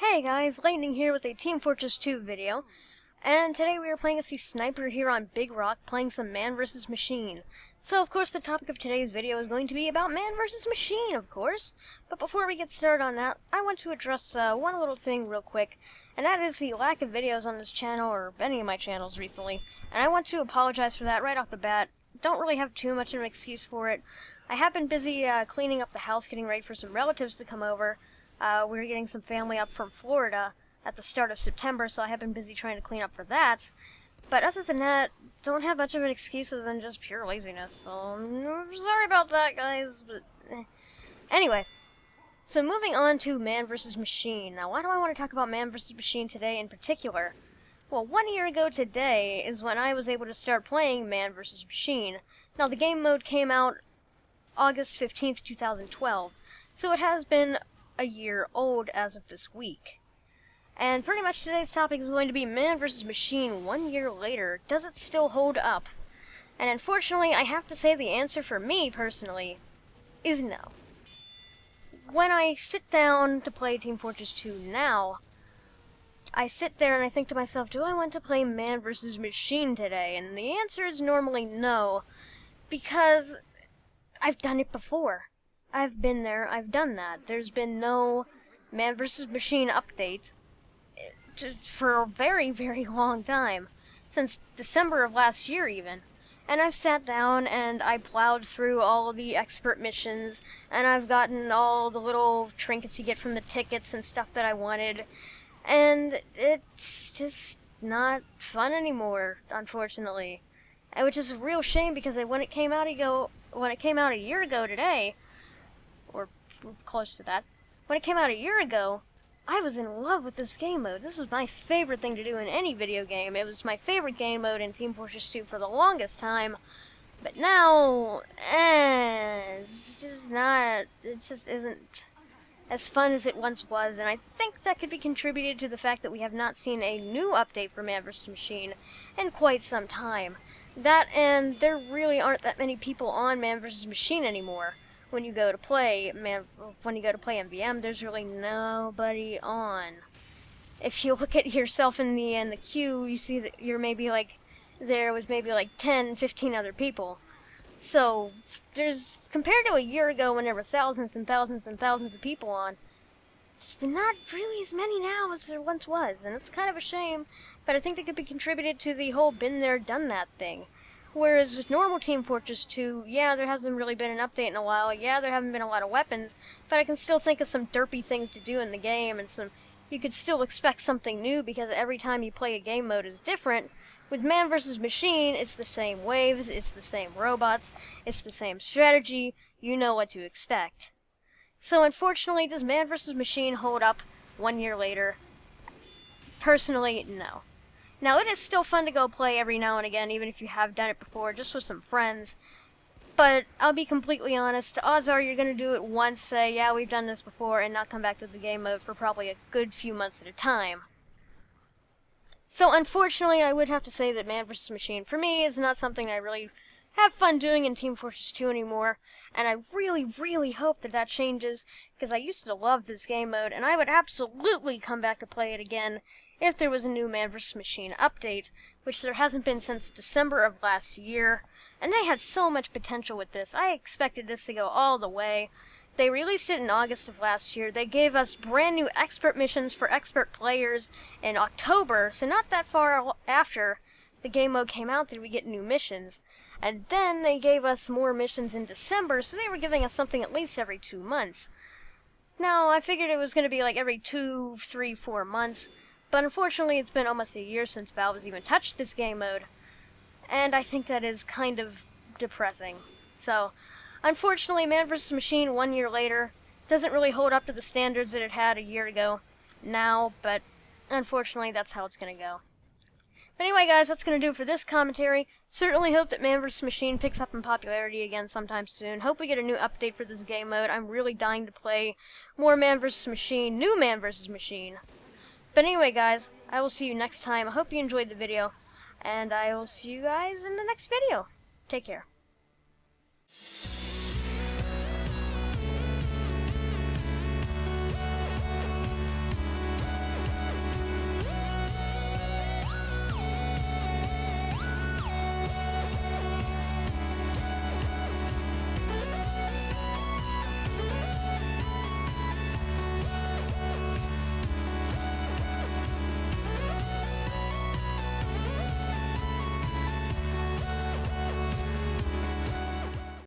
Hey guys, Lightning here with a Team Fortress 2 video, and today we are playing as the sniper here on Bigrock, playing some Man vs. Machine. So of course the topic of today's video is going to be about Man vs. Machine, of course. But before we get started on that, I want to address one little thing real quick, and that is the lack of videos on this channel, or any of my channels recently. And I want to apologize for that right off the bat. Don't really have too much of an excuse for it. I have been busy cleaning up the house, getting ready for some relatives to come over. We're getting some family up from Florida at the start of September, so I have been busy trying to clean up for that. But other than that, don't have much of an excuse other than just pure laziness. So I'm sorry about that, guys. But anyway, so moving on to Man vs. Machine. Now, why do I want to talk about Man vs. Machine today in particular? Well, 1 year ago today is when I was able to start playing Man vs. Machine. Now, the game mode came out August 15th, 2012, so it has been a year old as of this week. And pretty much today's topic is going to be Man vs. Machine 1 year later. Does it still hold up? And unfortunately, I have to say the answer for me, personally, is no. When I sit down to play Team Fortress 2 now, I sit there and I think to myself, do I want to play Man vs. Machine today? And the answer is normally no, because I've done it before. I've been there, I've done that. There's been no Man vs. Machine update for a very, very long time. Since December of last year, even. And I've sat down and I plowed through all of the expert missions, and I've gotten all the little trinkets you get from the tickets and stuff that I wanted. And it's just not fun anymore, unfortunately. Which is a real shame, because when it came out a year ago today, or close to that, when it came out a year ago, I was in love with this game mode. This is my favorite thing to do in any video game. It was my favorite game mode in Team Fortress 2 for the longest time, but now, it's just isn't as fun as it once was, and I think that could be contributed to the fact that we have not seen a new update for Man vs. Machine in quite some time. That, and there really aren't that many people on Man vs. Machine anymore. When you go to play MvM, there's really nobody on. If you look at yourself in the queue, you see that there was maybe like 10, 15 other people. So there's, compared to a year ago when there were thousands and thousands and thousands of people on, it's not really as many now as there once was, and it's kind of a shame. But I think that could be contributed to the whole been there, done that thing. Whereas with normal Team Fortress 2, yeah, there hasn't really been an update in a while, yeah, there haven't been a lot of weapons, but I can still think of some derpy things to do in the game, and you could still expect something new, because every time you play a game mode is different. With Man vs. Machine, it's the same waves, it's the same robots, it's the same strategy, you know what to expect. So unfortunately, does Man vs. Machine hold up 1 year later? Personally, no. Now, it is still fun to go play every now and again, even if you have done it before, just with some friends. But I'll be completely honest, the odds are you're going to do it once, say, yeah, we've done this before, and not come back to the game mode for probably a good few months at a time. So, unfortunately, I would have to say that Man vs. Machine, for me, is not something I really have fun doing in Team Fortress 2 anymore, and I really, really hope that that changes, because I used to love this game mode, and I would absolutely come back to play it again if there was a new Man vs. Machine update, which there hasn't been since December of last year, and they had so much potential with this. I expected this to go all the way. They released it in August of last year. They gave us brand new expert missions for expert players in October, so not that far after the game mode came out did we get new missions. And then they gave us more missions in December, so they were giving us something at least every 2 months. Now, I figured it was going to be like every 2, 3, 4 months, but unfortunately it's been almost a year since Valve has even touched this game mode, and I think that is kind of depressing. So, unfortunately, Man vs. Machine 1 year later doesn't really hold up to the standards that it had a year ago now, but unfortunately that's how it's going to go. But anyway, guys, that's going to do it for this commentary. Certainly hope that Man vs. Machine picks up in popularity again sometime soon. Hope we get a new update for this game mode. I'm really dying to play more Man vs. Machine, new Man vs. Machine. But anyway, guys, I will see you next time. I hope you enjoyed the video, and I will see you guys in the next video. Take care.